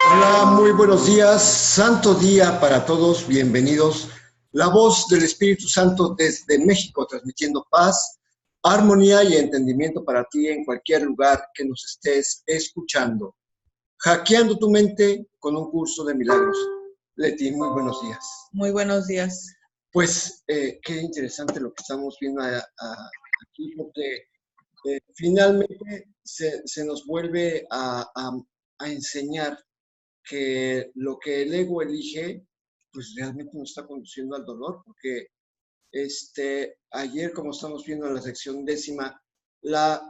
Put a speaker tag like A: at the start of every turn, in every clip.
A: Hola, muy buenos días, santo día para todos, bienvenidos. La voz del Espíritu Santo desde México, transmitiendo paz, armonía y entendimiento para ti en cualquier lugar que nos estés escuchando. Hackeando tu mente con un curso de milagros. Leti, muy buenos días.
B: Muy buenos días.
A: Pues qué interesante lo que estamos viendo aquí, porque finalmente se nos vuelve a enseñar que lo que el ego elige, pues realmente nos está conduciendo al dolor, porque ayer, como estamos viendo en la sección 10ª,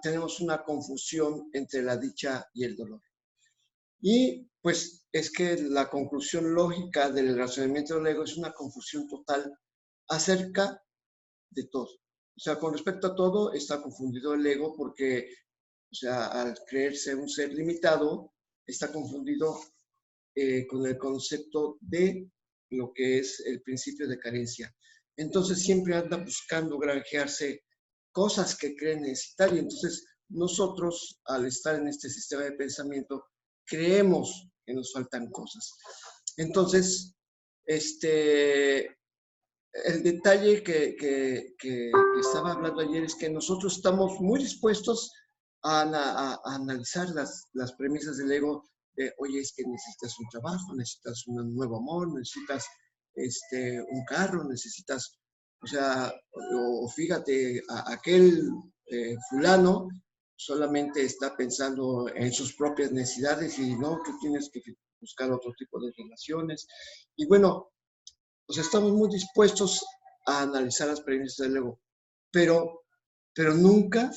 A: tenemos una confusión entre la dicha y el dolor. Y pues es que la conclusión lógica del razonamiento del ego es una confusión total acerca de todo. O sea, con respecto a todo está confundido el ego porque, o sea, al creerse un ser limitado, está confundido con el concepto de lo que es el principio de carencia. Entonces siempre anda buscando granjearse cosas que cree necesitar y entonces nosotros, al estar en este sistema de pensamiento, creemos que nos faltan cosas. Entonces, el detalle que estaba hablando ayer es que nosotros estamos muy dispuestos a analizar las premisas del ego. Oye, es que necesitas un trabajo, necesitas un nuevo amor, necesitas un carro, necesitas, o sea, o fíjate, aquel fulano solamente está pensando en sus propias necesidades y no, tú tienes que buscar otro tipo de relaciones. Y bueno, o sea, estamos muy dispuestos a analizar las premisas del ego, pero nunca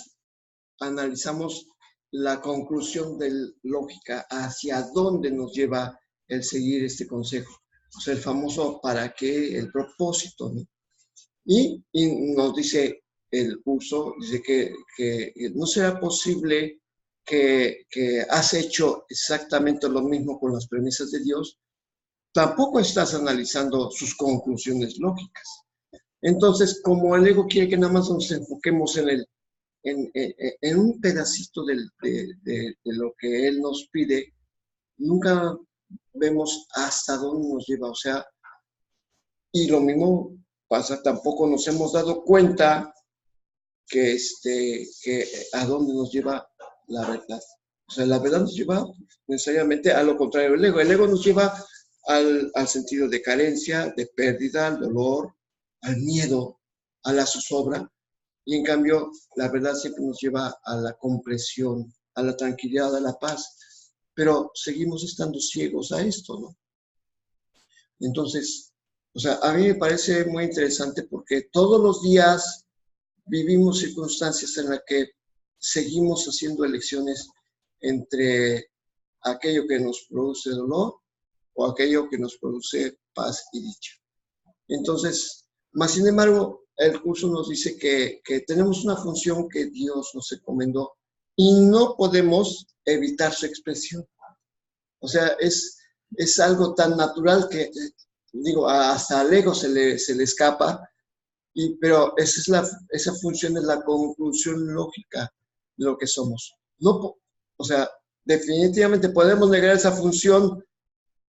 A: analizamos la conclusión de lógica, hacia dónde nos lleva el seguir este consejo. O sea, el famoso para qué, el propósito, ¿no? Y nos dice el curso, dice que no será posible que has hecho exactamente lo mismo con las premisas de Dios, tampoco estás analizando sus conclusiones lógicas. Entonces, como el ego quiere que nada más nos enfoquemos en un pedacito de lo que él nos pide, nunca vemos hasta dónde nos lleva. O sea, y lo mismo pasa, tampoco nos hemos dado cuenta que a dónde nos lleva la verdad. O sea, la verdad nos lleva necesariamente a lo contrario del ego. El ego nos lleva al sentido de carencia, de pérdida, al dolor, al miedo, a la zozobra. Y en cambio, la verdad siempre nos lleva a la comprensión, a la tranquilidad, a la paz. Pero seguimos estando ciegos a esto, ¿no? Entonces, o sea, a mí me parece muy interesante porque todos los días vivimos circunstancias en las que seguimos haciendo elecciones entre aquello que nos produce dolor o aquello que nos produce paz y dicha. Entonces, más sin embargo, el curso nos dice que tenemos una función que Dios nos encomendó y no podemos evitar su expresión. O sea, es algo tan natural que, digo, hasta al ego se le escapa, pero esa función es la conclusión lógica de lo que somos. No, o sea, definitivamente podemos negar esa función,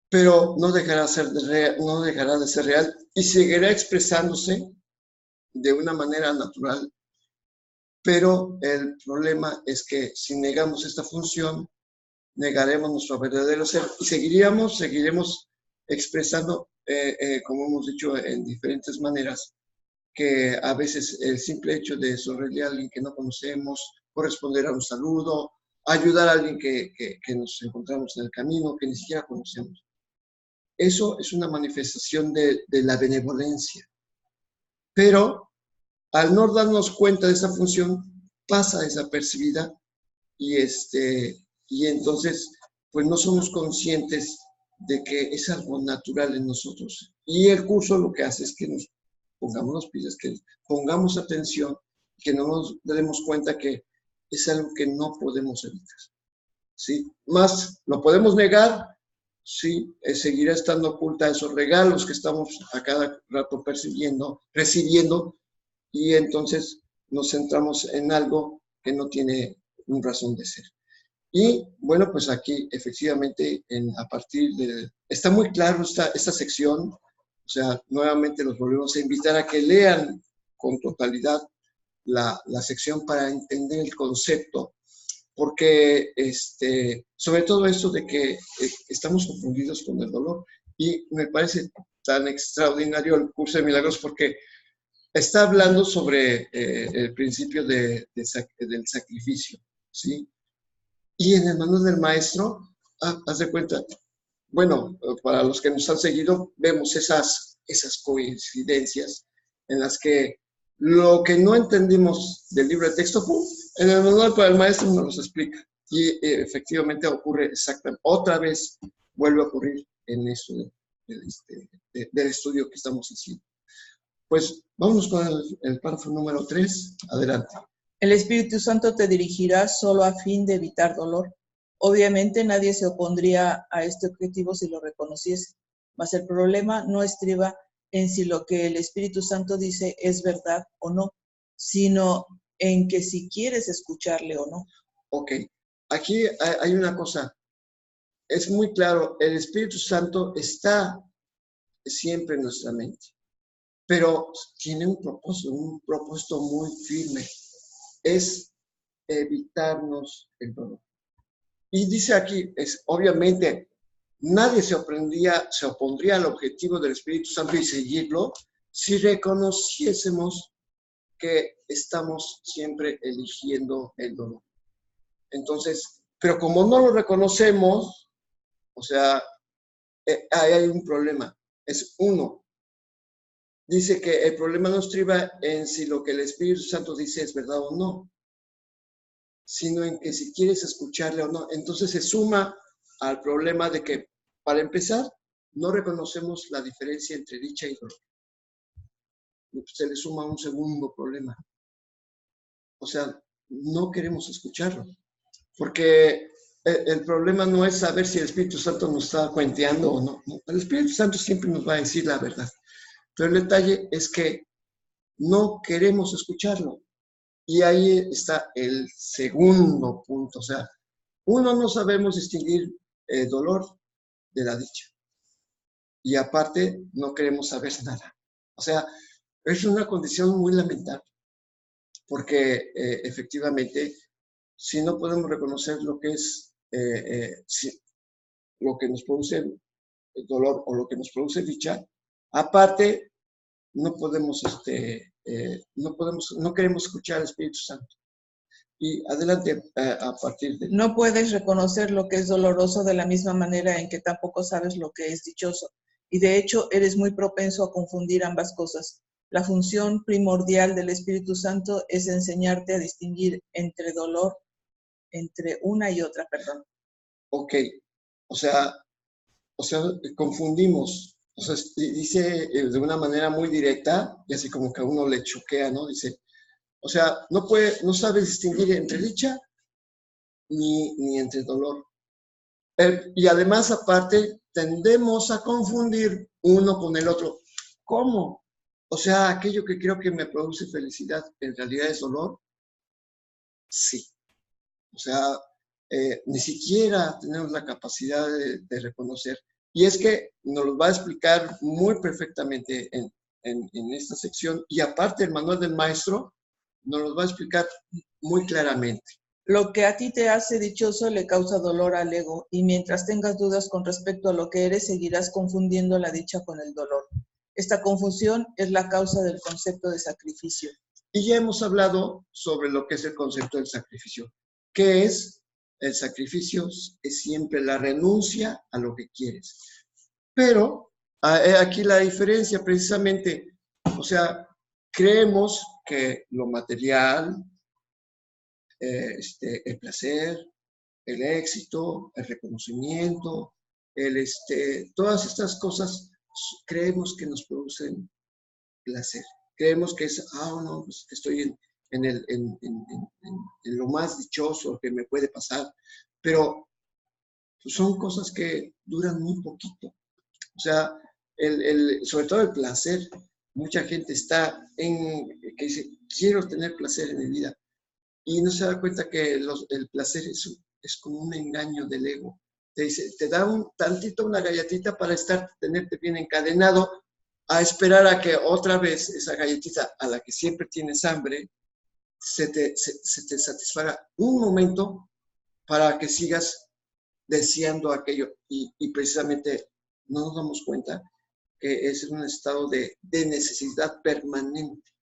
A: pero no dejará de ser real y seguirá expresándose de una manera natural. Pero el problema es que si negamos esta función, negaremos nuestro verdadero ser y seguiremos expresando, como hemos dicho, en diferentes maneras, que a veces el simple hecho de sonreírle a alguien que no conocemos, corresponder a un saludo, ayudar a alguien que nos encontramos en el camino, que ni siquiera conocemos. Eso es una manifestación de la benevolencia. Pero al no darnos cuenta de esa función, pasa desapercibida y entonces pues no somos conscientes de que es algo natural en nosotros. Y el curso lo que hace es que nos pongamos los pies, que pongamos atención, que no nos demos cuenta que es algo que no podemos evitar. ¿Sí? Más, ¿lo podemos negar? Sí, seguirá estando oculta esos regalos que estamos a cada rato recibiendo, y entonces nos centramos en algo que no tiene un razón de ser. Y bueno, pues aquí efectivamente a partir de... Está muy claro esta sección, o sea, nuevamente los volvemos a invitar a que lean con totalidad la sección para entender el concepto, porque sobre todo esto de que estamos confundidos con el dolor. Y me parece tan extraordinario el curso de milagros porque está hablando sobre el principio del sacrificio, ¿sí? Y en el manual del maestro, haz de cuenta, bueno, para los que nos han seguido, vemos esas coincidencias en las que lo que no entendimos del libro de texto, en el manual para el maestro nos los explica. Y efectivamente ocurre exactamente, otra vez vuelve a ocurrir en eso del estudio que estamos haciendo. Pues vámonos con el párrafo número 3. Adelante.
B: El Espíritu Santo te dirigirá solo a fin de evitar dolor. Obviamente nadie se opondría a este objetivo si lo reconociese, mas el problema no estriba en si lo que el Espíritu Santo dice es verdad o no, sino en que si quieres escucharle o no.
A: Ok, aquí hay una cosa, es muy claro, el Espíritu Santo está siempre en nuestra mente, pero tiene un propósito muy firme, es evitarnos el dolor. Y dice aquí, obviamente, nadie se opondría al objetivo del Espíritu Santo y seguirlo si reconociésemos que estamos siempre eligiendo el dolor. Entonces, pero como no lo reconocemos, o sea, ahí hay un problema. Es uno. Dice que el problema no estriba en si lo que el Espíritu Santo dice es verdad o no, sino en que si quieres escucharle o no. Entonces se suma al problema de que, para empezar, no reconocemos la diferencia entre dicha y dolor. Se le suma un segundo problema. O sea, no queremos escucharlo. Porque el problema no es saber si el Espíritu Santo nos está cuenteando o no. El Espíritu Santo siempre nos va a decir la verdad. Pero el detalle es que no queremos escucharlo. Y ahí está el segundo punto. O sea, uno, no sabemos distinguir el dolor de la dicha. Y aparte, no queremos saber nada. O sea, es una condición muy lamentable. Porque efectivamente, si no podemos reconocer lo que es, lo que nos produce dolor o lo que nos produce dicha, aparte, no queremos escuchar al Espíritu Santo. Y adelante, a partir de...
B: No puedes reconocer lo que es doloroso de la misma manera en que tampoco sabes lo que es dichoso. Y de hecho, eres muy propenso a confundir ambas cosas. La función primordial del Espíritu Santo es enseñarte a distinguir entre una y otra, perdón.
A: Ok, o sea, confundimos. O sea, dice de una manera muy directa, y así como que a uno le choquea, ¿no? Dice, o sea, no sabes distinguir entre dicha ni entre dolor. Y además, aparte, tendemos a confundir uno con el otro. ¿Cómo? O sea, aquello que creo que me produce felicidad, ¿en realidad es dolor? Sí. O sea, ni siquiera tenemos la capacidad de reconocer. Y es que nos lo va a explicar muy perfectamente en esta sección. Y aparte, el manual del maestro nos lo va a explicar muy claramente.
B: Lo que a ti te hace dichoso le causa dolor al ego, y mientras tengas dudas con respecto a lo que eres, seguirás confundiendo la dicha con el dolor. Esta confusión es la causa del concepto de sacrificio.
A: Y ya hemos hablado sobre lo que es el concepto del sacrificio. ¿Qué es? El sacrificio es siempre la renuncia a lo que quieres. Pero aquí la diferencia precisamente, o sea, creemos que lo material, el placer, el éxito, el reconocimiento, todas estas cosas creemos que nos producen placer. Creemos que es, no, pues estoy en lo más dichoso que me puede pasar, pero pues, son cosas que duran muy poquito. O sea, sobre todo el placer, mucha gente está que dice, quiero tener placer en mi vida, y no se da cuenta que el placer es como un engaño del ego. Te dice, te da un tantito, una galletita para tenerte bien encadenado, a esperar a que otra vez esa galletita a la que siempre tienes hambre, se te satisfaga un momento para que sigas deseando aquello. Y precisamente no nos damos cuenta que es un estado de necesidad permanente.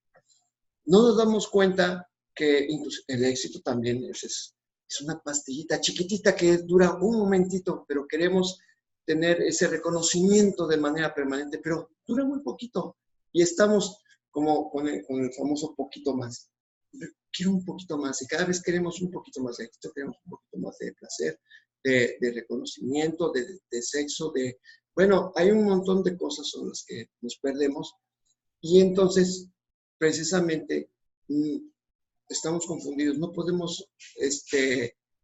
A: No nos damos cuenta que incluso el éxito también es una pastillita chiquitita que dura un momentito, pero queremos tener ese reconocimiento de manera permanente, pero dura muy poquito. Y estamos como con el famoso poquito más. Quiero un poquito más, y cada vez queremos un poquito más de éxito, queremos un poquito más de placer, de reconocimiento, de sexo, bueno, hay un montón de cosas sobre las que nos perdemos, y entonces, precisamente, estamos confundidos. No podemos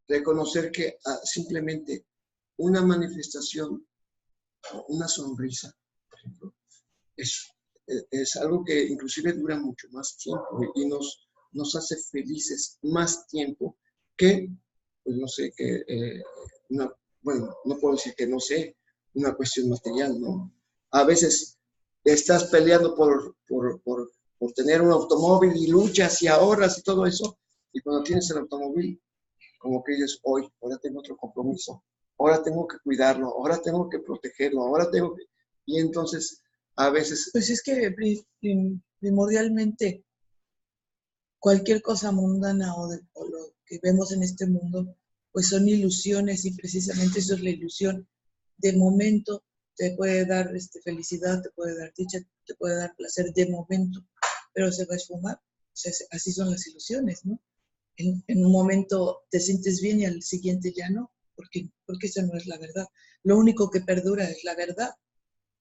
A: reconocer que simplemente una manifestación, una sonrisa, por ejemplo, es algo que inclusive dura mucho más tiempo y nos hace felices más tiempo que, pues no sé, bueno, no puedo decir que no sé, una cuestión material, ¿no? A veces estás peleando por tener un automóvil y luchas y ahorras y todo eso, y cuando tienes el automóvil, como que dices, ahora tengo otro compromiso, ahora tengo que cuidarlo, ahora tengo que protegerlo, ahora tengo que... Y entonces, a veces...
B: Pues es que primordialmente cualquier cosa mundana o lo que vemos en este mundo, pues son ilusiones, y precisamente eso es la ilusión. De momento te puede dar felicidad, te puede dar dicha, te puede dar placer de momento, pero se va a esfumar. O sea, así son las ilusiones, ¿no? En un momento te sientes bien y al siguiente ya no, porque esa no es la verdad. Lo único que perdura es la verdad.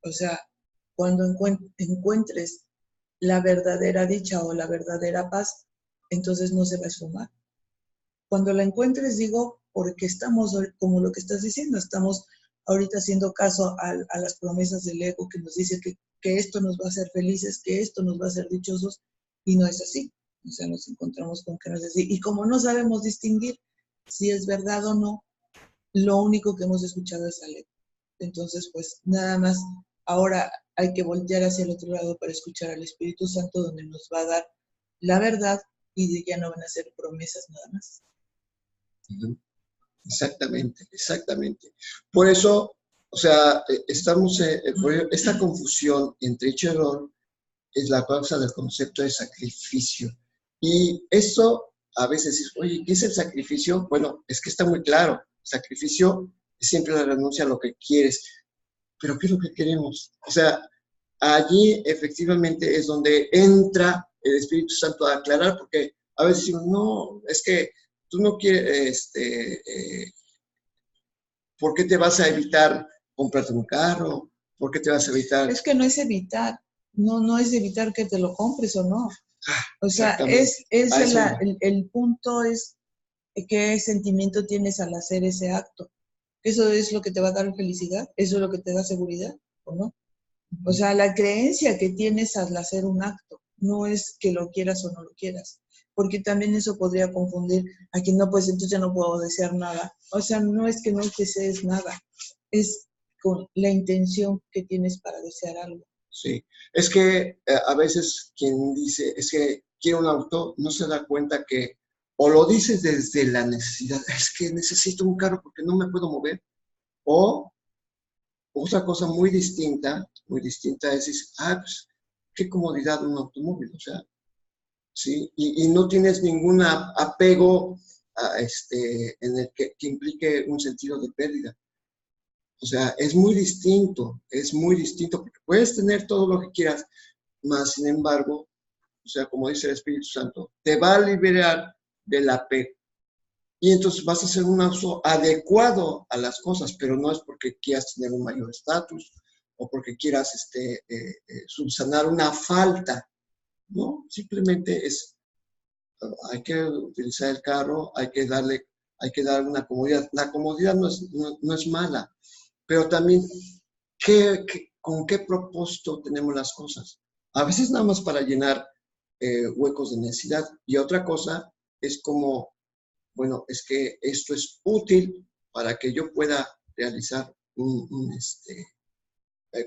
B: O sea, cuando encuentres la verdadera dicha o la verdadera paz, entonces no se va a esfumar. Cuando la encuentres, digo, porque estamos, como lo que estás diciendo, estamos ahorita haciendo caso a las promesas del ego que nos dice que esto nos va a hacer felices, que esto nos va a hacer dichosos, y no es así. O sea, nos encontramos con que no es así. Y como no sabemos distinguir si es verdad o no, lo único que hemos escuchado es al ego. Entonces, pues nada más, ahora hay que voltear hacia el otro lado para escuchar al Espíritu Santo, donde nos va a dar la verdad y ya no van a ser promesas nada más.
A: Exactamente, exactamente. Por eso, o sea, estamos, esta confusión entre hecho y error es la causa del concepto de sacrificio. Y esto a veces es, oye, ¿qué es el sacrificio? Bueno, es que está muy claro. Sacrificio es siempre la renuncia a lo que quieres. Pero ¿qué es lo que queremos? O sea, allí efectivamente es donde entra el Espíritu Santo a aclarar, porque a veces decimos, no, es que tú no quieres, ¿por qué te vas a evitar comprarte un carro? ¿Por qué te vas a evitar?
B: Es que no es evitar, no es evitar que te lo compres o no. O sea, el punto es qué sentimiento tienes al hacer ese acto. ¿Eso es lo que te va a dar felicidad? ¿Eso es lo que te da seguridad o no? O sea, la creencia que tienes al hacer un acto no es que lo quieras o no lo quieras, porque también eso podría confundir a quien no, pues entonces ya no puedo desear nada. O sea, no es que no desees nada, es con la intención que tienes para desear algo.
A: Sí, es que a veces quien dice, es que quiero un auto, no se da cuenta que o lo dices desde la necesidad, es que necesito un carro porque no me puedo mover, o otra cosa muy distinta es decir, pues qué comodidad un automóvil, o sea, ¿sí? Y no tienes ningún apego en el que implique un sentido de pérdida. O sea, es muy distinto, porque puedes tener todo lo que quieras, mas sin embargo, o sea, como dice el Espíritu Santo, te va a liberar del apego. y entonces vas a hacer un uso adecuado a las cosas, pero no es porque quieras tener un mayor estatus o porque quieras subsanar una falta, ¿no? Simplemente hay que utilizar el carro, hay que dar una comodidad. La comodidad no es mala, pero también con qué propósito tenemos las cosas. A veces nada más para llenar huecos de necesidad, y otra cosa es como, bueno, es que esto es útil para que yo pueda realizar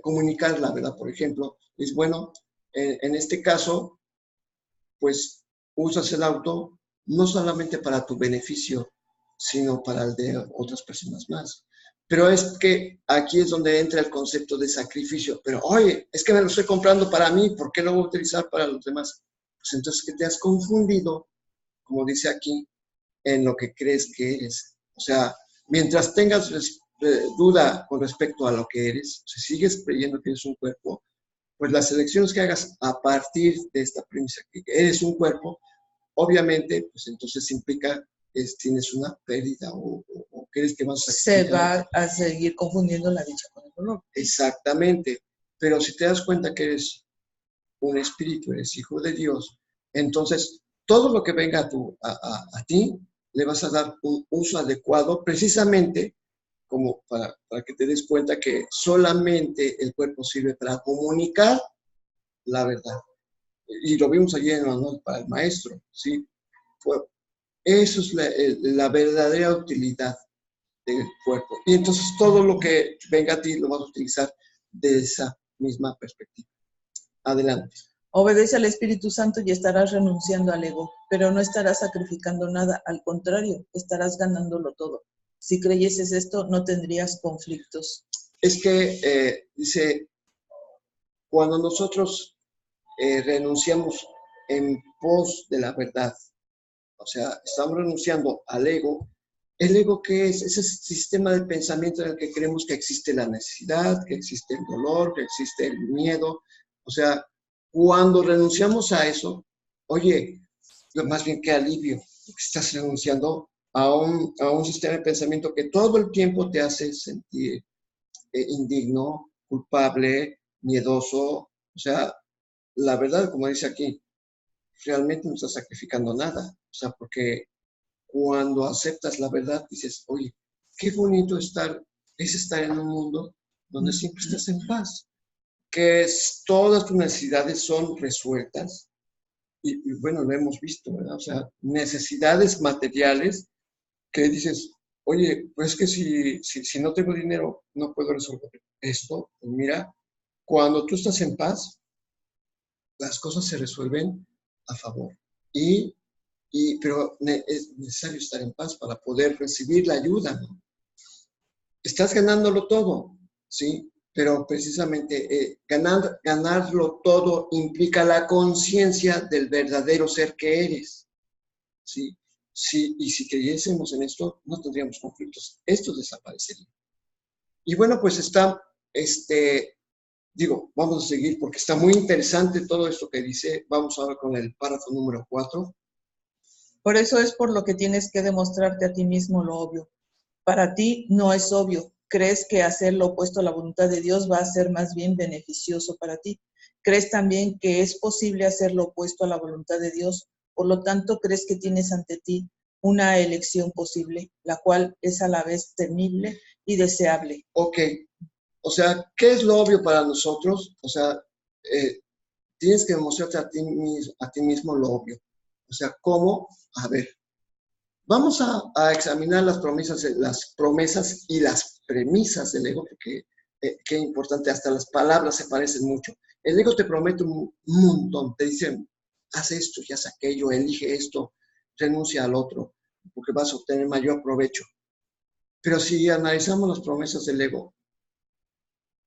A: comunicar la verdad, por ejemplo. Es bueno, en este caso, pues usas el auto no solamente para tu beneficio, sino para el de otras personas más. Pero es que aquí es donde entra el concepto de sacrificio. Pero, oye, es que me lo estoy comprando para mí, ¿por qué lo voy a utilizar para los demás? Pues entonces que te has confundido, como dice aquí, en lo que crees que eres. O sea, mientras tengas duda con respecto a lo que eres, si sigues creyendo que eres un cuerpo, pues las elecciones que hagas a partir de esta premisa, que eres un cuerpo, obviamente, pues entonces implica que tienes una pérdida o crees que vas a
B: sacrificar. Se va a seguir confundiendo la dicha con el dolor.
A: Exactamente. Pero si te das cuenta que eres un espíritu, eres hijo de Dios, entonces todo lo que venga a ti, le vas a dar un uso adecuado precisamente como para que te des cuenta que solamente el cuerpo sirve para comunicar la verdad. Y lo vimos allí en el manual para el maestro, ¿sí? Eso es la verdadera utilidad del cuerpo. Y entonces todo lo que venga a ti lo vas a utilizar de esa misma perspectiva. Adelante.
B: Obedece al Espíritu Santo y estarás renunciando al ego, pero no estarás sacrificando nada, al contrario, estarás ganándolo todo. Si creyeses esto, no tendrías conflictos.
A: Es que, dice, cuando nosotros renunciamos en pos de la verdad, o sea, estamos renunciando al ego. ¿El ego qué es? Es ese sistema de pensamiento en el que creemos que existe la necesidad, que existe el dolor, que existe el miedo. O sea, cuando renunciamos a eso, oye, más bien qué alivio, porque estás renunciando a un sistema de pensamiento que todo el tiempo te hace sentir indigno, culpable, miedoso. O sea, la verdad, como dice aquí, realmente no estás sacrificando nada. O sea, porque cuando aceptas la verdad, dices, oye, qué bonito es estar en un mundo donde siempre estás en paz, que todas tus necesidades son resueltas. Y bueno, lo hemos visto, ¿verdad? O sea, necesidades materiales que dices, oye, pues que si no tengo dinero, no puedo resolver esto. Pues mira, cuando tú estás en paz, las cosas se resuelven a favor. Pero es necesario estar en paz para poder recibir la ayuda, ¿no? Estás ganándolo todo, ¿sí? Pero precisamente ganarlo todo implica la conciencia del verdadero ser que eres, ¿sí? Y si creyésemos en esto, no tendríamos conflictos. Esto desaparecería. Y bueno, pues vamos a seguir porque está muy interesante todo esto que dice. Vamos ahora con el párrafo número 4.
B: Por eso es por lo que tienes que demostrarte a ti mismo lo obvio. Para ti no es obvio. Crees que hacer lo opuesto a la voluntad de Dios va a ser más bien beneficioso para ti. Crees también que es posible hacer lo opuesto a la voluntad de Dios. Por lo tanto, crees que tienes ante ti una elección posible, la cual es a la vez temible y deseable.
A: Ok. O sea, ¿qué es lo obvio para nosotros? O sea, tienes que demostrarte a ti mismo lo obvio. O sea, ¿cómo? A ver, vamos a examinar las promesas y las premisas del ego, porque qué importante, hasta las palabras se parecen mucho. El ego te promete un montón, te dicen, haz esto y haz aquello, elige esto, renuncia al otro, porque vas a obtener mayor provecho. Pero si analizamos las promesas del ego,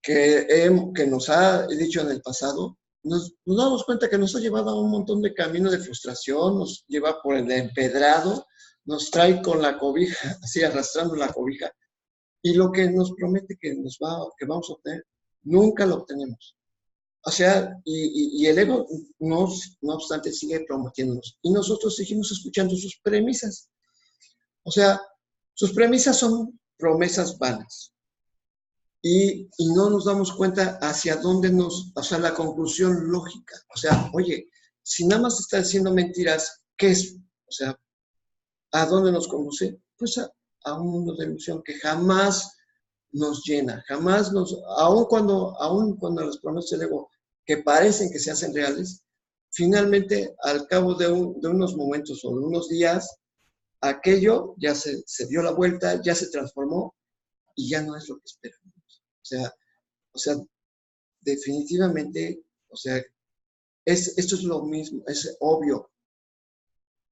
A: que nos ha dicho en el pasado, nos damos cuenta que nos ha llevado a un montón de caminos de frustración, nos lleva por el empedrado, nos trae con la cobija, así arrastrando la cobija, y lo que nos promete que vamos a obtener, nunca lo obtenemos. O sea, y el ego, no obstante, sigue prometiéndonos, y nosotros seguimos escuchando sus premisas. O sea, sus premisas son promesas vanas. Y no nos damos cuenta hacia dónde o sea, la conclusión lógica. O sea, oye, si nada más está diciendo mentiras, ¿qué es? O sea, ¿a dónde nos conduce? Pues a un mundo de ilusión que jamás nos llena, jamás aun cuando las promesas del ego que parecen que se hacen reales, finalmente al cabo de unos momentos o de unos días, aquello ya se dio la vuelta, ya se transformó y ya no es lo que esperamos. O sea, definitivamente, o sea, esto es lo mismo, es obvio,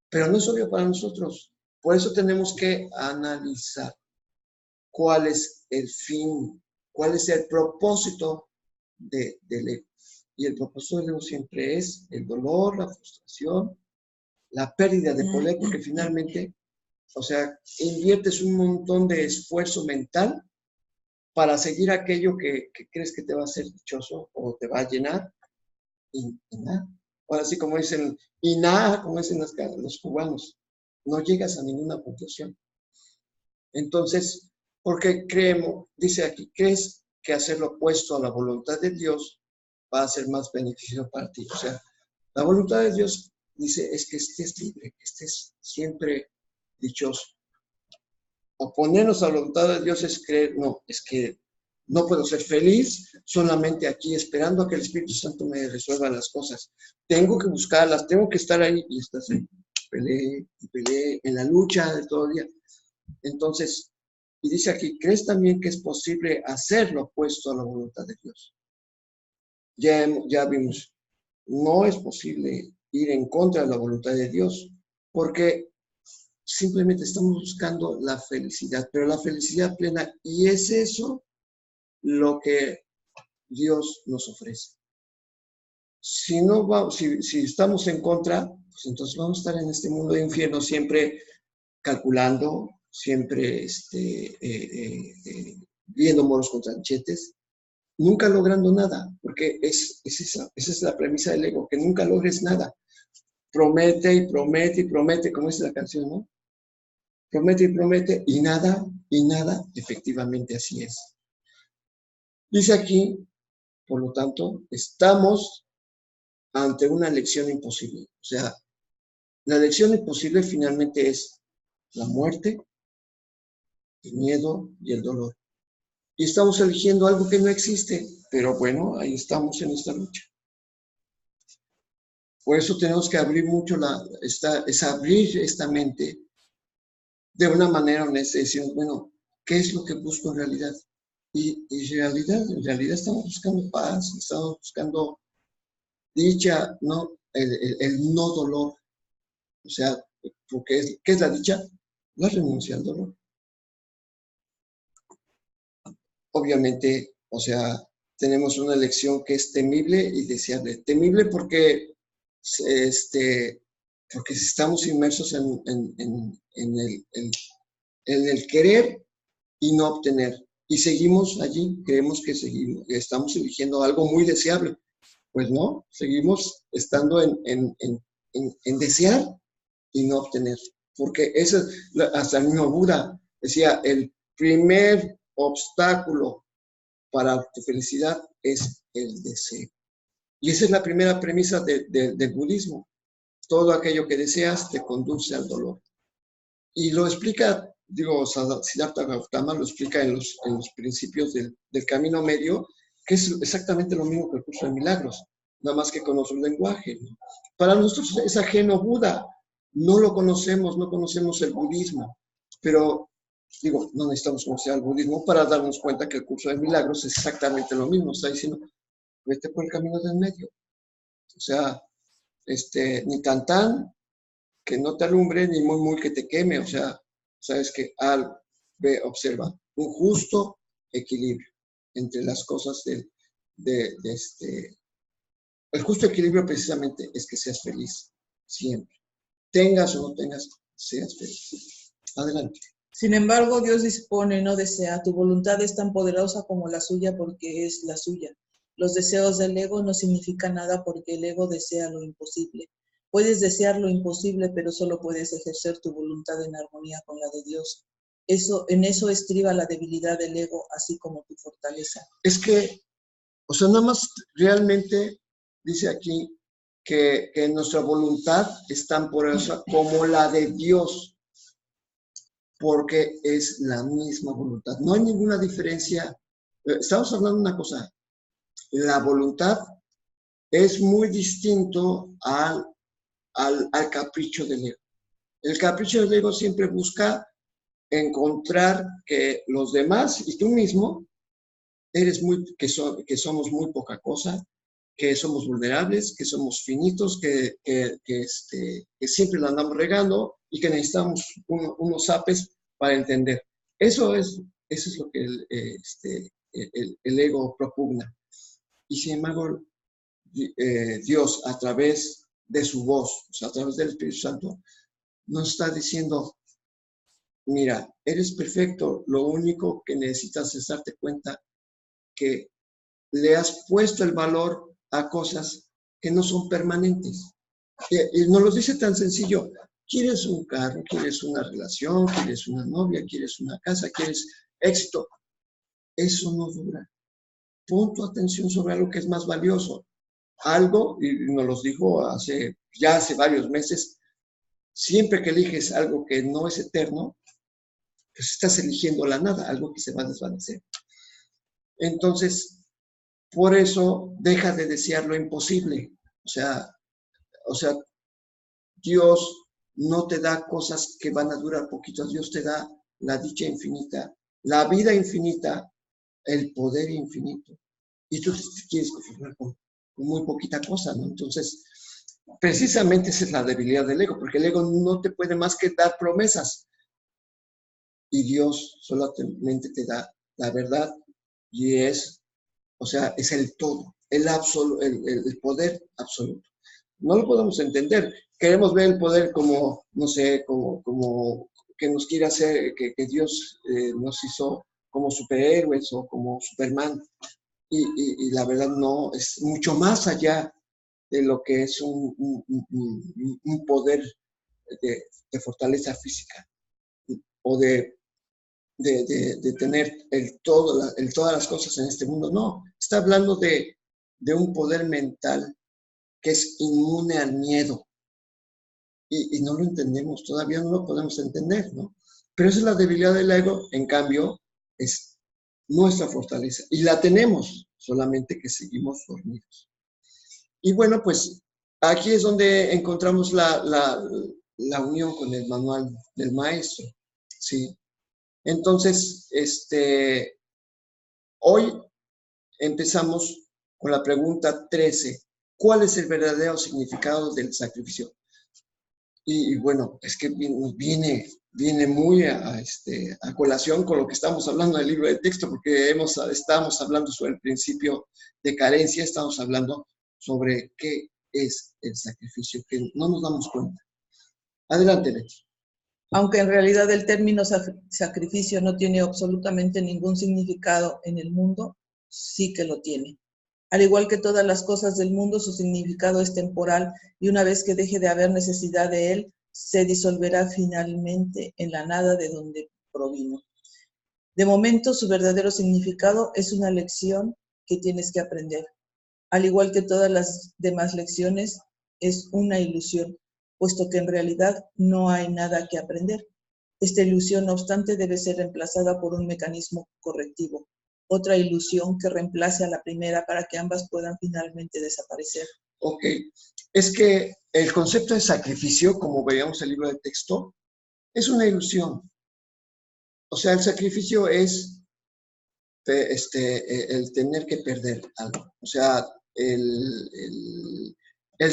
A: pero no es obvio para nosotros. Por eso tenemos que analizar cuál es el fin, cuál es el propósito del ego. Y el propósito del ego siempre es el dolor, la frustración, la pérdida de poder, porque finalmente, o sea, inviertes un montón de esfuerzo mental para seguir aquello que crees que te va a hacer dichoso o te va a llenar y nada. Ahora sí, como dicen, y nada, como dicen los cubanos, no llegas a ninguna conclusión. Entonces, porque creemos, dice aquí, crees que hacer lo opuesto a la voluntad de Dios va a ser más beneficioso para ti. O sea, la voluntad de Dios dice es que estés libre, que estés siempre dichoso. Oponernos a la voluntad de Dios es creer, no, es que no puedo ser feliz solamente aquí esperando a que el Espíritu Santo me resuelva las cosas. Tengo que buscarlas, tengo que estar ahí y estás ahí. Peleé y peleé en la lucha de todo el día. Entonces, y dice aquí, ¿crees también que es posible hacer lo opuesto a la voluntad de Dios? Ya vimos, no es posible ir en contra de la voluntad de Dios, porque simplemente estamos buscando la felicidad, pero la felicidad plena, y es eso lo que Dios nos ofrece. Si estamos en contra, pues entonces vamos a estar en este mundo de infierno siempre calculando, siempre viendo moros con tranchetes, nunca logrando nada, porque esa es la premisa del ego, que nunca logres nada. Promete y promete y promete, como dice la canción, ¿no? Promete y nada, efectivamente así es. Dice aquí, por lo tanto, estamos ante una elección imposible. O sea, la elección imposible finalmente es la muerte, el miedo y el dolor. Y estamos eligiendo algo que no existe, pero bueno, ahí estamos en esta lucha. Por eso tenemos que abrir mucho abrir esta mente de una manera honesta, diciendo, bueno, ¿qué es lo que busco en realidad? Y en realidad estamos buscando paz, estamos buscando dicha, ¿no? El no dolor. O sea, porque ¿qué es la dicha? La renuncia al dolor. Obviamente, o sea, tenemos una elección que es temible y deseable. Temible porque estamos inmersos en el querer y no obtener. Y seguimos allí, creemos que estamos eligiendo algo muy deseable. Pues no, seguimos estando en desear y no obtener. Porque eso, hasta el mismo Buda decía, el primer obstáculo para tu felicidad es el deseo. Y esa es la primera premisa del budismo. Todo aquello que deseas te conduce al dolor. Y lo explica, Siddhartha Gautama lo explica en los principios del camino medio, que es exactamente lo mismo que el curso de milagros, nada más que con otro lenguaje. Para nosotros es ajeno Buda, no lo conocemos, no conocemos el budismo, pero no necesitamos conocer el budismo para darnos cuenta que el curso de milagros es exactamente lo mismo, está diciendo, vete por el camino del medio. O sea, ni tan, que no te alumbre, ni muy que te queme. O sea, sabes que observa un justo equilibrio entre las cosas el justo equilibrio precisamente es que seas feliz siempre. Tengas o no tengas, seas feliz. Adelante.
B: Sin embargo, Dios dispone, no desea. Tu voluntad es tan poderosa como la suya porque es la suya. Los deseos del ego no significan nada porque el ego desea lo imposible. Puedes desear lo imposible, pero solo puedes ejercer tu voluntad en armonía con la de Dios. En eso estriba la debilidad del ego, así como tu fortaleza.
A: Es que, o sea, nada más realmente dice aquí que nuestra voluntad es tan poderosa como la de Dios, porque es la misma voluntad. No hay ninguna diferencia. Estamos hablando de una cosa. La voluntad es muy distinto al capricho del ego. El capricho del ego siempre busca encontrar que los demás y tú mismo que somos muy poca cosa, que somos vulnerables, que somos finitos, que siempre la andamos regando y que necesitamos unos apes para entender. Eso es lo que el ego propugna. Y sin embargo, Dios, a través de su voz, o sea, a través del Espíritu Santo, nos está diciendo, mira, eres perfecto, lo único que necesitas es darte cuenta que le has puesto el valor a cosas que no son permanentes. Y nos lo dice tan sencillo. ¿Quieres un carro? ¿Quieres una relación? ¿Quieres una novia? ¿Quieres una casa? ¿Quieres éxito? Eso no dura. Pon tu atención sobre algo que es más valioso. Algo, y nos lo dijo hace varios meses, siempre que eliges algo que no es eterno, pues estás eligiendo la nada, algo que se va a desvanecer. Entonces, por eso deja de desear lo imposible. O sea, Dios no te da cosas que van a durar poquito. Dios te da la dicha infinita, la vida infinita, el poder infinito. Y tú te quieres conformar con muy poquita cosa, ¿no? Entonces, precisamente esa es la debilidad del ego, porque el ego no te puede más que dar promesas. Y Dios solamente te da la verdad y es el todo, el poder absoluto. No lo podemos entender. Queremos ver el poder como, no sé, como que nos quiere hacer, que Dios nos hizo como superhéroes o como Superman. Y la verdad no, es mucho más allá de lo que es un poder de fortaleza física o de tener todas las cosas en este mundo. No, está hablando de un poder mental que es inmune al miedo. Y no lo entendemos, todavía no lo podemos entender, ¿no? Pero esa es la debilidad del ego, en cambio, es nuestra fortaleza. Y la tenemos, solamente que seguimos dormidos. Y bueno, pues aquí es donde encontramos la unión con el manual del maestro, ¿sí? Entonces, hoy empezamos con la pregunta 13. ¿Cuál es el verdadero significado del sacrificio? Y bueno, es que viene muy a colación con lo que estamos hablando del libro de texto, porque estamos hablando sobre el principio de carencia, estamos hablando sobre qué es el sacrificio, que no nos damos cuenta. Adelante, Leti.
B: Aunque en realidad el término sacrificio no tiene absolutamente ningún significado en el mundo, sí que lo tiene. Al igual que todas las cosas del mundo, su significado es temporal y una vez que deje de haber necesidad de él, se disolverá finalmente en la nada de donde provino. De momento, su verdadero significado es una lección que tienes que aprender. Al igual que todas las demás lecciones, es una ilusión, puesto que en realidad no hay nada que aprender. Esta ilusión, no obstante, debe ser reemplazada por un mecanismo correctivo, otra ilusión que reemplace a la primera para que ambas puedan finalmente desaparecer.
A: Ok, es que el concepto de sacrificio, como veíamos en el libro de texto, es una ilusión. O sea, el sacrificio es el tener que perder algo. O sea, el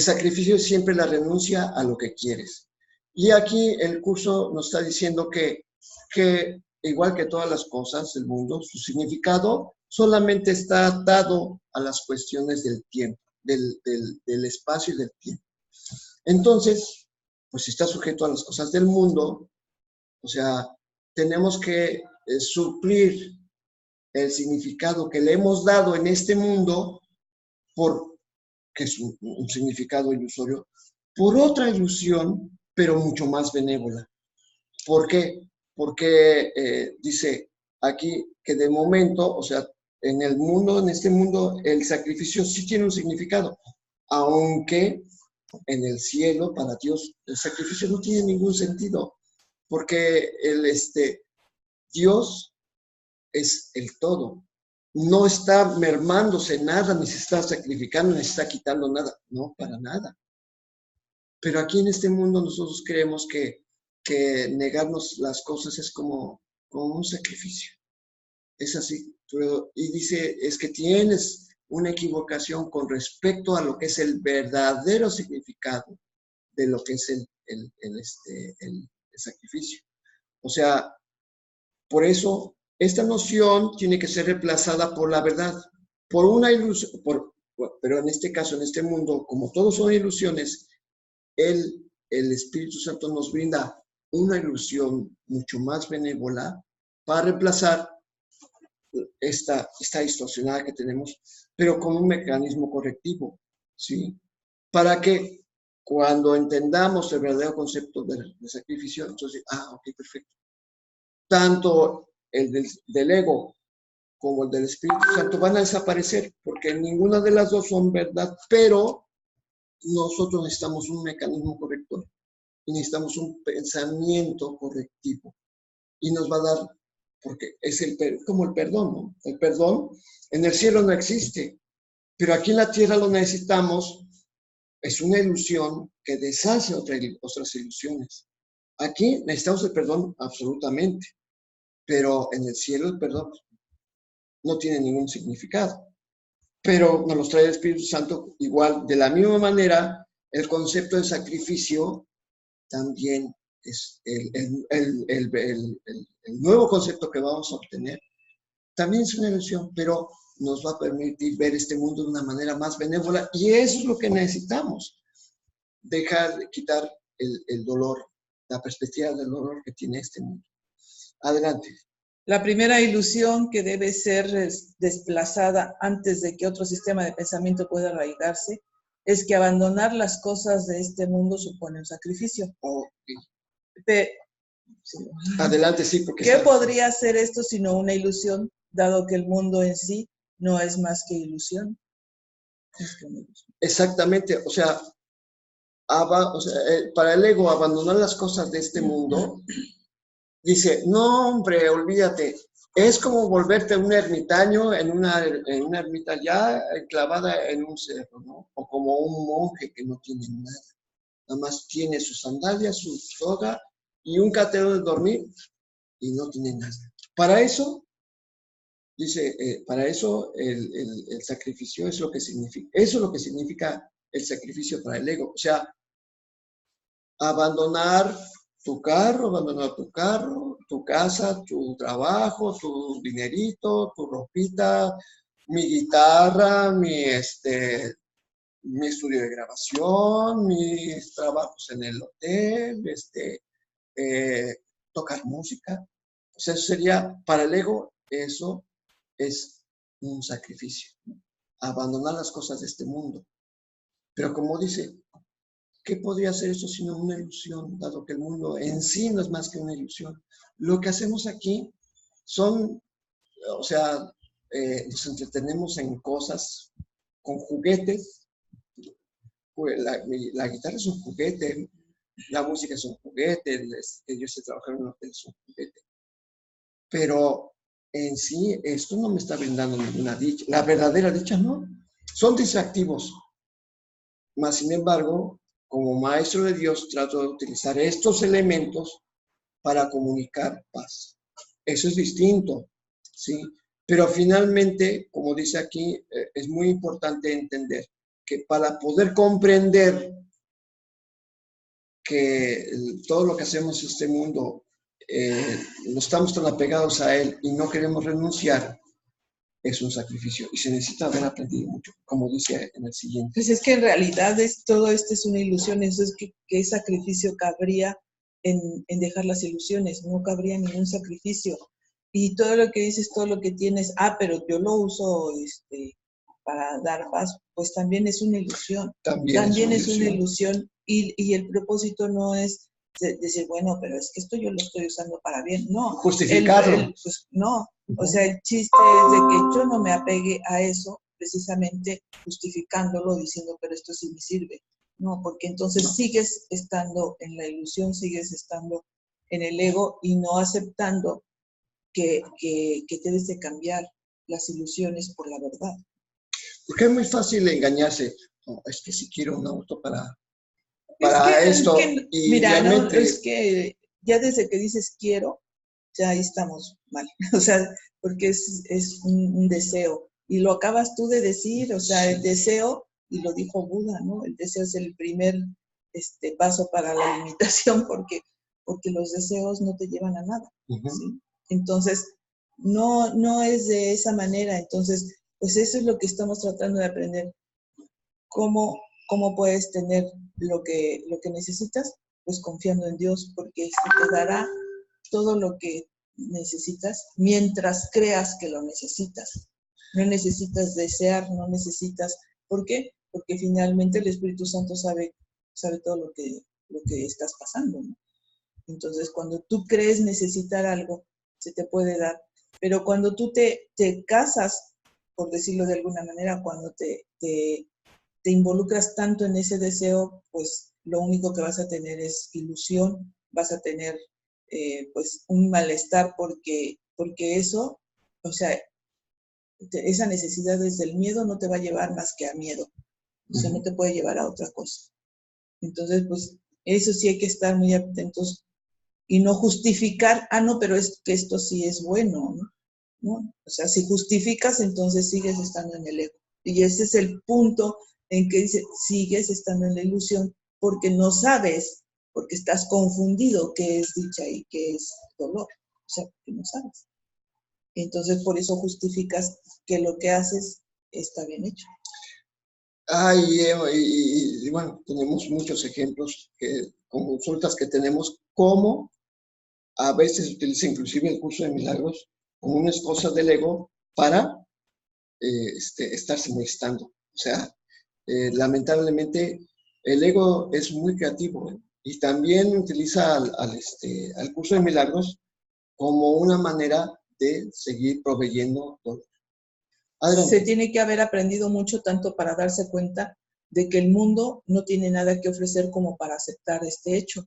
A: sacrificio es siempre la renuncia a lo que quieres. Y aquí el curso nos está diciendo que igual que todas las cosas del mundo, su significado solamente está atado a las cuestiones del tiempo, del espacio y del tiempo. Entonces, pues si está sujeto a las cosas del mundo, o sea, tenemos que suplir el significado que le hemos dado en este mundo, que es un significado ilusorio, por otra ilusión, pero mucho más benévola. ¿Por qué? Porque dice aquí que de momento, o sea, en el mundo, en este mundo, el sacrificio sí tiene un significado, aunque en el cielo, para Dios, el sacrificio no tiene ningún sentido, porque Dios es el todo. No está mermándose nada, ni se está sacrificando, ni se está quitando nada. No, para nada. Pero aquí en este mundo nosotros creemos que negarnos las cosas es como un sacrificio. Es así. Y dice, es que tienes una equivocación con respecto a lo que es el verdadero significado de lo que es el sacrificio. O sea, por eso esta noción tiene que ser reemplazada por la verdad, por una ilusión, pero en este caso, en este mundo, como todos son ilusiones, el Espíritu Santo nos brinda una ilusión mucho más benévola para reemplazar esta distorsionada que tenemos, pero con un mecanismo correctivo, ¿sí? Para que cuando entendamos el verdadero concepto de sacrificio, entonces, ok, perfecto. Tanto el del ego como el del Espíritu Santo van a desaparecer, porque ninguna de las dos son verdad, pero nosotros necesitamos un mecanismo corrector y necesitamos un pensamiento correctivo. Y nos va a dar, porque es como el perdón, ¿no? El perdón en el cielo no existe, pero aquí en la tierra lo necesitamos. Es una ilusión que deshace otras ilusiones. Aquí necesitamos el perdón absolutamente, pero en el cielo el perdón no tiene ningún significado. Pero nos los trae el Espíritu Santo igual. De la misma manera, el concepto de sacrificio también es el nuevo concepto que vamos a obtener. También es una ilusión, pero nos va a permitir ver este mundo de una manera más benévola y eso es lo que necesitamos. Quitar el dolor, la perspectiva del dolor que tiene este mundo. Adelante.
B: La primera ilusión que debe ser desplazada antes de que otro sistema de pensamiento pueda arraigarse es que abandonar las cosas de este mundo supone un sacrificio.
A: Okay. Adelante, sí, porque...
B: ¿Qué podría ser esto sino una ilusión, dado que el mundo en sí no es más que ilusión?
A: Exactamente, o sea, para el ego abandonar las cosas de este mundo, dice, no hombre, olvídate, es como volverte un ermitaño en una ermita ya clavada en un cerro, ¿no? O como un monje que no tiene nada más tiene sus sandalias, su soga y un catero de dormir y no tiene nada. Para eso, dice, para eso el sacrificio es lo que significa, eso es lo que significa el sacrificio para el ego. O sea, abandonar tu carro, tu casa, tu trabajo, tu dinerito, tu ropita, mi guitarra, mi estudio de grabación, mis trabajos en el hotel, tocar música. O sea, eso sería, para el ego, eso es un sacrificio. Abandonar las cosas de este mundo. Pero como dice, ¿qué podría ser eso sino una ilusión, dado que el mundo en sí no es más que una ilusión? Lo que hacemos aquí son, o sea, nos entretenemos en cosas, con juguetes. La guitarra es un juguete, la música es un juguete, yo sé trabajar en un hotel es un juguete. Pero en sí, esto no me está brindando ninguna dicha. La verdadera dicha no. Son distractivos. Mas, sin embargo, como maestro de Dios, trato de utilizar estos elementos para comunicar paz. Eso es distinto, ¿sí? Pero finalmente, como dice aquí, es muy importante entender que para poder comprender que todo lo que hacemos en este mundo, no estamos tan apegados a él y no queremos renunciar, es un sacrificio y se necesita haber aprendido mucho, como dice en el siguiente.
B: Pues es que en realidad todo esto es una ilusión, eso es ¿qué sacrificio cabría en dejar las ilusiones? No cabría ningún sacrificio. Y todo lo que dices, todo lo que tienes, pero yo lo uso para dar paz, pues también es una ilusión. También es una ilusión Y el propósito no es decir, bueno, pero es que esto yo lo estoy usando para bien. No.
A: Justificarlo.
B: Pues no. O sea, el chiste es de que yo no me apegue a eso, precisamente justificándolo, diciendo, pero esto sí me sirve. No, porque entonces sigues estando en la ilusión, sigues estando en el ego y no aceptando que debes de cambiar las ilusiones por la verdad.
A: Porque es muy fácil engañarse. No, es que si quiero un auto para esto. Y
B: mira,
A: realmente...
B: no, es que ya desde que dices quiero, ya ahí estamos mal. O sea, porque es un deseo. Y lo acabas tú de decir, o sea, el deseo, y lo dijo Buda, ¿no? El deseo es el primer paso para la limitación, porque los deseos no te llevan a nada. ¿Sí? Entonces, no es de esa manera. Entonces, pues eso es lo que estamos tratando de aprender. ¿Cómo puedes tener lo que necesitas? Pues confiando en Dios, porque se te dará todo lo que necesitas mientras creas que lo necesitas. No necesitas desear, no necesitas. ¿Por qué? Porque finalmente el Espíritu Santo sabe todo lo que estás pasando, ¿no? Entonces, cuando tú crees necesitar algo, se te puede dar. Pero cuando tú te casas, por decirlo de alguna manera, cuando te involucras tanto en ese deseo, pues lo único que vas a tener es ilusión, vas a tener pues un malestar porque eso, o sea, esa necesidad desde el miedo no te va a llevar más que a miedo, o sea, no te puede llevar a otra cosa. Entonces, pues eso sí hay que estar muy atentos y no justificar, no, pero es que esto sí es bueno, ¿no? O sea, si justificas, entonces sigues estando en el ego. Y ese es el punto en que dice, sigues estando en la ilusión porque no sabes, porque estás confundido qué es dicha y qué es dolor. O sea, porque no sabes. Entonces, por eso justificas que lo que haces está bien hecho.
A: Y bueno, tenemos muchos ejemplos con consultas que tenemos, cómo a veces utiliza inclusive el curso de milagros como unas cosas del ego para estarse molestando. O sea, lamentablemente el ego es muy creativo, ¿eh? Y también utiliza al curso de milagros como una manera de seguir proveyendo todo.
B: Se tiene que haber aprendido mucho tanto para darse cuenta de que el mundo no tiene nada que ofrecer como para aceptar este hecho.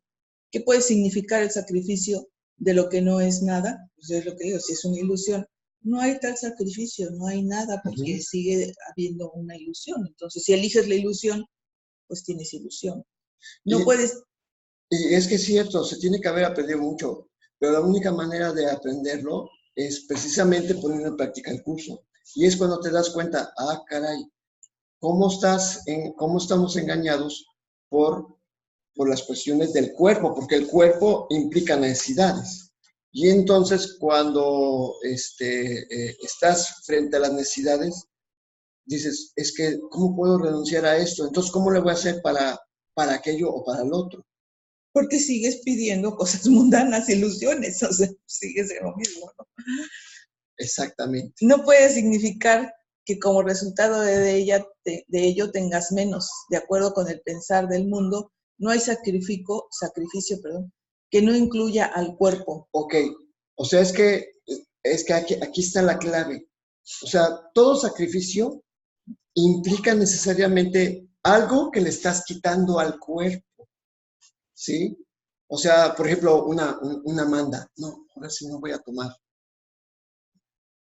B: ¿Qué puede significar el sacrificio de lo que no es nada? Pues es lo que digo, si es una ilusión, no hay tal sacrificio, no hay nada porque sigue habiendo una ilusión. Entonces, si eliges la ilusión, pues tienes ilusión. No puedes...
A: Y es que es cierto, se tiene que haber aprendido mucho, pero la única manera de aprenderlo es precisamente poniendo en práctica el curso. Y es cuando te das cuenta, caray, cómo estamos engañados por las cuestiones del cuerpo, porque el cuerpo implica necesidades. Y entonces cuando estás frente a las necesidades, dices, es que, ¿cómo puedo renunciar a esto? Entonces, ¿cómo le voy a hacer para aquello o para el otro?
B: Porque sigues pidiendo cosas mundanas, ilusiones, o sea, sigues en lo mismo, ¿no?
A: Exactamente.
B: No puede significar que como resultado de ello tengas menos. De acuerdo con el pensar del mundo, no hay sacrificio, que no incluya al cuerpo.
A: Ok, o sea, es que aquí está la clave. O sea, todo sacrificio implica necesariamente algo que le estás quitando al cuerpo, ¿sí? O sea, por ejemplo, una manda. No, ahora sí no voy a tomar.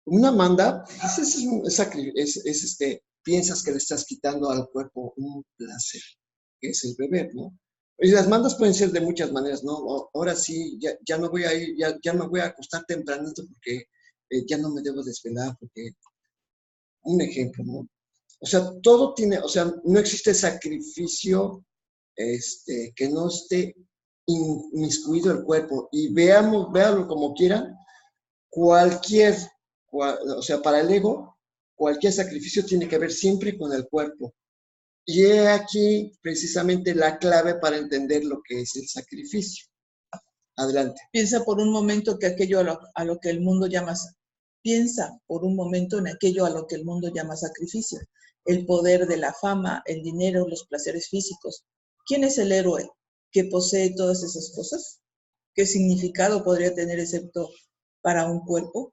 A: Una manda, piensas que le estás quitando al cuerpo un placer, que es el beber, ¿no? Y las mandas pueden ser de muchas maneras, ¿no? Ahora sí, ya no voy a ir, ya me voy a acostar tempranito porque ya no me debo desvelar, porque un ejemplo, ¿no? O sea, todo tiene, o sea, no existe sacrificio que no esté inmiscuido el cuerpo. Y véalo como quieran, o sea, para el ego, cualquier sacrificio tiene que ver siempre con el cuerpo. Y he aquí precisamente la clave para entender lo que es el sacrificio. Adelante.
B: Piensa por un momento que aquello a lo que el mundo llama, piensa por un momento en aquello a lo que el mundo llama sacrificio. El poder de la fama, el dinero, los placeres físicos. ¿Quién es el héroe que posee todas esas cosas? ¿Qué significado podría tener excepto para un cuerpo?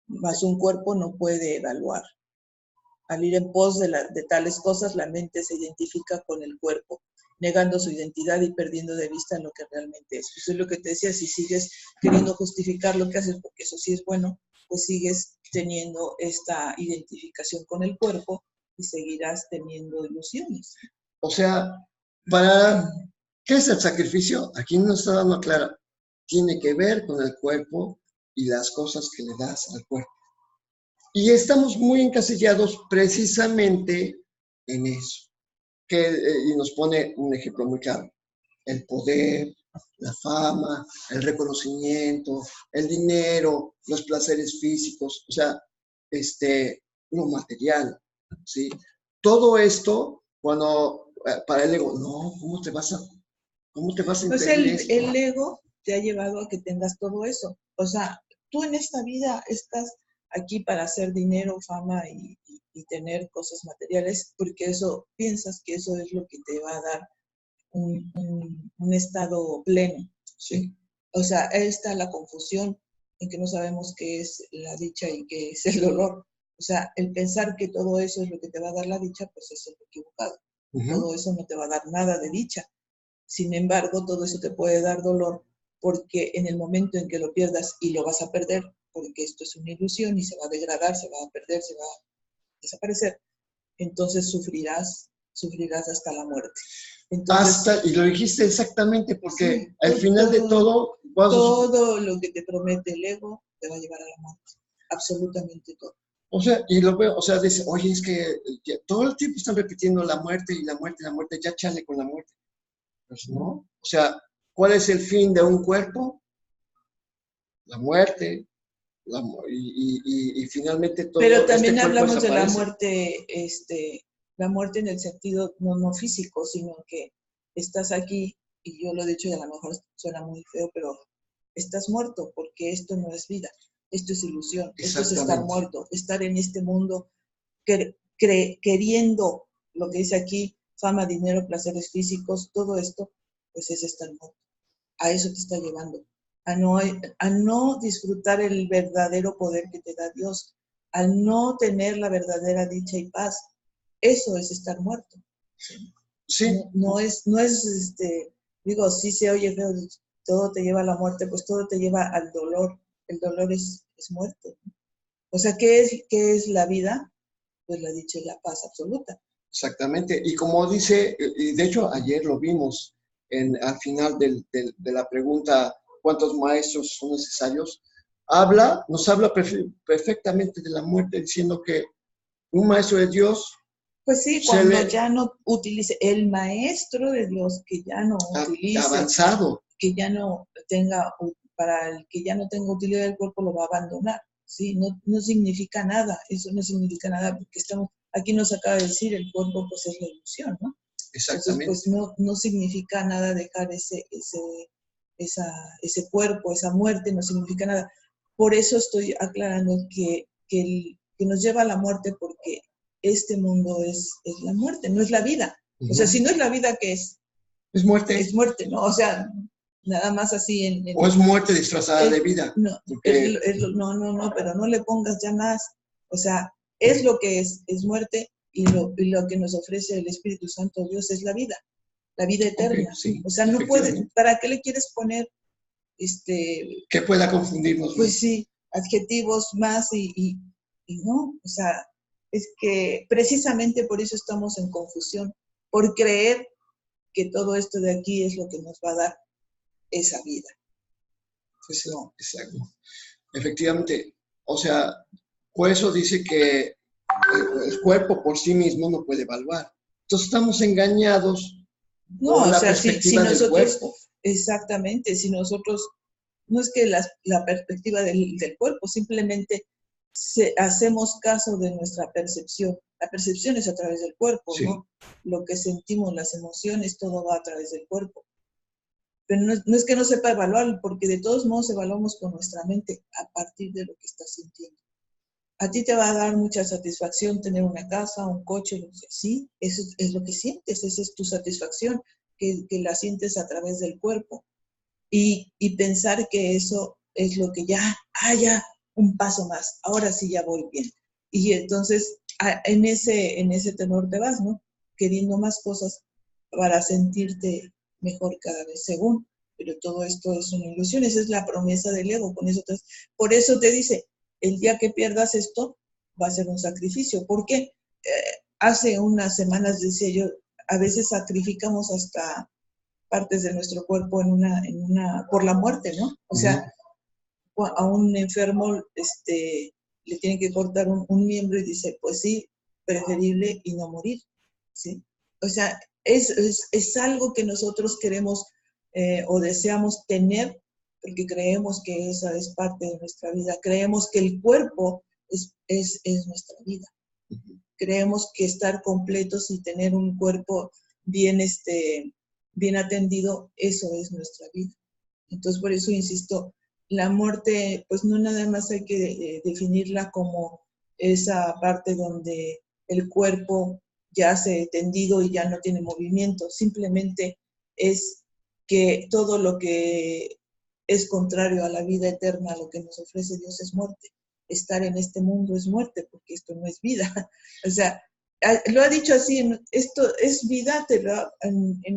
B: Más un cuerpo no puede evaluar. Al ir en pos de tales cosas, la mente se identifica con el cuerpo, negando su identidad y perdiendo de vista lo que realmente es. Eso es lo que te decía, si sigues queriendo justificar lo que haces, porque eso sí es bueno, pues sigues teniendo esta identificación con el cuerpo y seguirás teniendo ilusiones.
A: O sea, para ¿qué es el sacrificio? Aquí nos está dando clara. Tiene que ver con el cuerpo y las cosas que le das al cuerpo. Y estamos muy encasillados precisamente en eso. Y nos pone un ejemplo muy claro. El poder, la fama, el reconocimiento, el dinero, los placeres físicos, o sea, lo material, ¿sí? Todo esto, cuando para el ego, no, ¿cómo te vas a
B: Pues
A: impedir esto?
B: el ego te ha llevado a que tengas todo eso. O sea, tú en esta vida estás aquí para hacer dinero, fama y tener cosas materiales, porque eso piensas que eso es lo que te va a dar un estado pleno.
A: Sí.
B: O sea, ahí está la confusión en que no sabemos qué es la dicha y qué es el dolor. O sea, el pensar que todo eso es lo que te va a dar la dicha, pues es el equivocado. Todo eso no te va a dar nada de dicha. Sin embargo, todo eso te puede dar dolor porque en el momento en que lo pierdas y lo vas a perder, porque esto es una ilusión y se va a degradar, se va a perder, se va a desaparecer, entonces sufrirás hasta la muerte. Entonces,
A: y lo dijiste exactamente, porque
B: sí,
A: al final de todo,
B: todo lo que te promete el ego te va a llevar a la muerte. Absolutamente todo.
A: O sea, y lo veo, o sea, dice, oye, es que todo el tiempo están repitiendo la muerte y la muerte y la muerte, ya chale con la muerte. Pues no. O sea, ¿cuál es el fin de un cuerpo? La muerte. Y finalmente todo
B: pero también
A: cuerpo
B: hablamos de
A: desaparece.
B: la muerte en el sentido no físico, sino que estás aquí, y yo lo he dicho y a lo mejor suena muy feo, pero estás muerto porque esto no es vida, esto es ilusión, esto es estar muerto, estar en este mundo queriendo lo que dice aquí, fama, dinero, placeres físicos, todo esto, pues es estar muerto. A eso te está llevando, a no disfrutar el verdadero poder que te da Dios, al no tener la verdadera dicha y paz. Eso es estar muerto.
A: Sí.
B: No es, digo, sí se oye feo, todo te lleva a la muerte, pues todo te lleva al dolor. El dolor es muerte. O sea, ¿qué es la vida? Pues la dicha y la paz absoluta.
A: Exactamente. Y como dice, y de hecho ayer lo vimos al final de la pregunta, ¿cuántos maestros son necesarios? Nos habla perfectamente de la muerte, diciendo que un maestro de Dios.
B: Pues sí, cuando ya no utilice, el maestro de Dios que ya no utilice,
A: avanzado,
B: que ya no tenga, para el que ya no tenga utilidad del cuerpo lo va a abandonar, ¿sí? No significa nada, eso no significa nada porque aquí nos acaba de decir, el cuerpo pues es la ilusión, ¿no?
A: Exactamente.
B: Entonces pues no significa nada dejar ese cuerpo, esa muerte, no significa nada. Por eso estoy aclarando que nos lleva a la muerte porque este mundo es la muerte, no es la vida. O sea, si no es la vida, ¿qué es?
A: Es muerte.
B: Es muerte, ¿no? O sea, nada más así
A: o es muerte disfrazada de vida.
B: No, porque... no, pero no le pongas ya más. O sea, es lo que es muerte y lo que nos ofrece el Espíritu Santo Dios es la vida eterna.
A: Sí,
B: o sea, no puedes, ¿para qué le quieres poner
A: que pueda confundirnos?
B: Pues sí, adjetivos más y no, o sea, es que precisamente por eso estamos en confusión, por creer que todo esto de aquí es lo que nos va a dar esa vida. Pues no.
A: Exacto. Efectivamente, o sea, por eso dice que el cuerpo por sí mismo no puede evaluar. Entonces estamos engañados por la perspectiva del cuerpo.
B: Exactamente, si nosotros, no es que la perspectiva del cuerpo, simplemente hacemos caso de nuestra percepción. La percepción es a través del cuerpo, sí. ¿No? Lo que sentimos, las emociones, todo va a través del cuerpo. Pero no es que no sepa evaluar, porque de todos modos evaluamos con nuestra mente a partir de lo que estás sintiendo. A ti te va a dar mucha satisfacción tener una casa, un coche, sí, eso es lo que sientes, esa es tu satisfacción. que la sientes a través del cuerpo. Y pensar que eso es lo que ya, ya, un paso más, ahora sí ya voy bien. Y entonces en ese tenor te vas, ¿no? Queriendo más cosas para sentirte mejor cada vez, según. Pero todo esto es una ilusión, esa es la promesa del ego. Por eso te dice, el día que pierdas esto, va a ser un sacrificio. ¿Por qué? Hace unas semanas decía yo, a veces sacrificamos hasta partes de nuestro cuerpo por la muerte, ¿no? O sea, a un enfermo le tienen que cortar un miembro y dice, pues sí, preferible y no morir, ¿sí? O sea, es algo que nosotros queremos o deseamos tener porque creemos que esa es parte de nuestra vida, creemos que el cuerpo es nuestra vida, creemos que estar completos y tener un cuerpo bien, bien atendido, eso es nuestra vida. Entonces, por eso insisto, la muerte, pues no nada más hay que definirla como esa parte donde el cuerpo ya se ha tendido y ya no tiene movimiento, simplemente es que todo lo que es contrario a la vida eterna, a lo que nos ofrece Dios es muerte. Estar en este mundo es muerte, porque esto no es vida. O sea, lo ha dicho así, esto es vida,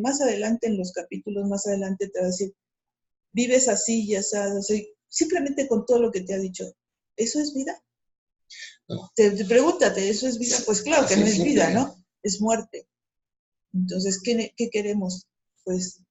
B: más adelante, en los capítulos más adelante te va a decir, vives así y así, simplemente con todo lo que te ha dicho, ¿eso es vida? No. Pregúntate, ¿eso es vida? Pues claro que no es vida, ¿no? Es muerte. Entonces, ¿qué queremos? Pues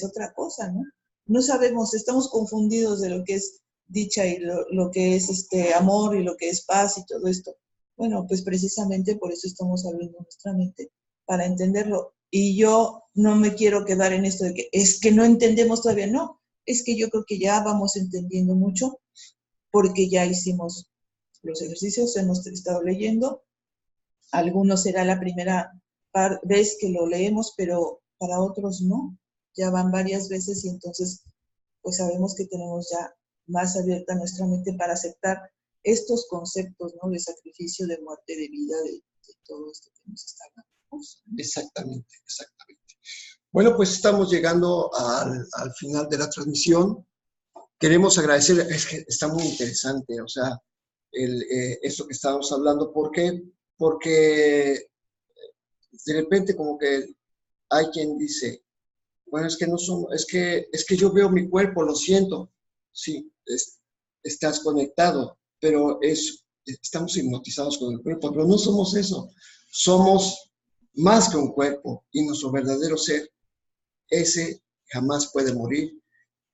B: otra cosa, ¿no? No sabemos, estamos confundidos de lo que es dicha y lo que es amor y lo que es paz y todo esto. Bueno, pues precisamente por eso estamos abriendo nuestra mente, para entenderlo. Y yo no me quiero quedar en esto de que es que no entendemos todavía, no. Es que yo creo que ya vamos entendiendo mucho porque ya hicimos los ejercicios, hemos estado leyendo. Algunos será la primera vez que lo leemos, pero para otros no. Ya van varias veces y entonces pues sabemos que tenemos ya más abierta nuestra mente para aceptar estos conceptos, ¿no? De sacrificio, de muerte, de vida, de todo esto que nos está hablando.
A: Exactamente, exactamente. Bueno, pues estamos llegando al final de la transmisión. Queremos agradecer, es que está muy interesante, o sea, esto que estábamos hablando. ¿Por qué? Porque de repente como que hay quien dice, bueno, es que no somos, es que yo veo mi cuerpo, lo siento. Sí, estás conectado, pero estamos hipnotizados con el cuerpo, pero no somos eso. Somos más que un cuerpo y nuestro verdadero ser, ese jamás puede morir.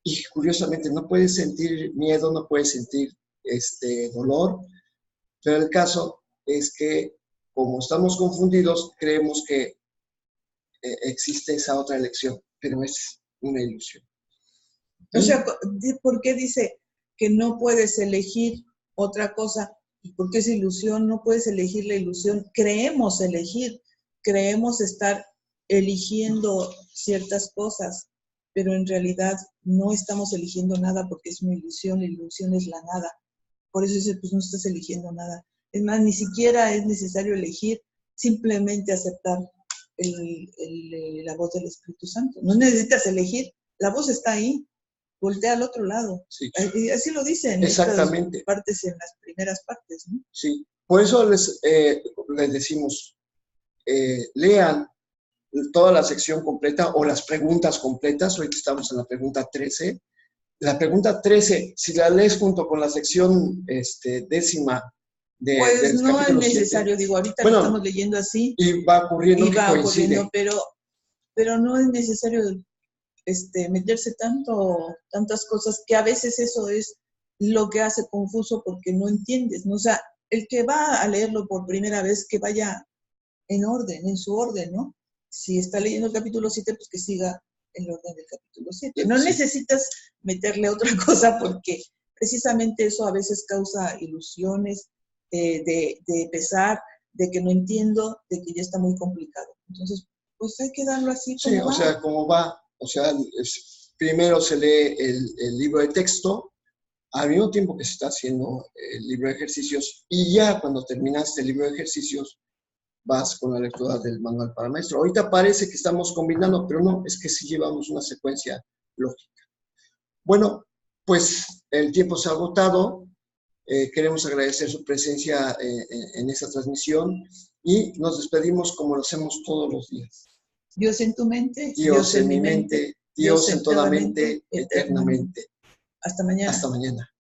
A: Y curiosamente no puedes sentir miedo, no puedes sentir dolor, pero el caso es que como estamos confundidos, creemos que existe esa otra elección, pero es una ilusión.
B: O sea, ¿por qué dice que no puedes elegir otra cosa? Porque es ilusión, no puedes elegir la ilusión. Creemos elegir, creemos estar eligiendo ciertas cosas, pero en realidad no estamos eligiendo nada porque es una ilusión, la ilusión es la nada. Por eso dice, pues no estás eligiendo nada. Es más, ni siquiera es necesario elegir, simplemente aceptar la voz del Espíritu Santo. No necesitas elegir, la voz está ahí. Voltea al otro lado. Sí. Así lo dicen.
A: Exactamente.
B: En las primeras partes, ¿no?
A: Sí. Por eso les decimos, lean toda la sección completa o las preguntas completas. Hoy estamos en la pregunta 13. La pregunta 13, si la lees junto con la sección décima
B: pues no es necesario, 7, digo, ahorita lo estamos leyendo así.
A: Y va ocurriendo que coincide.
B: Pero no es necesario meterse tantas cosas, que a veces eso es lo que hace confuso porque no entiendes, ¿no? O sea, el que va a leerlo por primera vez, que vaya en orden, en su orden, ¿no? Si está leyendo el capítulo 7, pues que siga el orden del capítulo 7. No necesitas meterle otra cosa porque precisamente eso a veces causa ilusiones, de pesar, de que no entiendo, de que ya está muy complicado. Entonces, pues hay que darlo así como va.
A: Sí, o sea, como va. O sea, primero se lee el libro de texto, al mismo tiempo que se está haciendo el libro de ejercicios, y ya cuando terminaste el libro de ejercicios, vas con la lectura del manual para maestro. Ahorita parece que estamos combinando, pero no, es que sí llevamos una secuencia lógica. Bueno, pues el tiempo se ha agotado. Queremos agradecer su presencia en esta transmisión y nos despedimos como lo hacemos todos los días.
B: Dios en tu mente,
A: Dios en mi mente, Dios en toda mente, eternamente.
B: Hasta mañana.
A: Hasta mañana.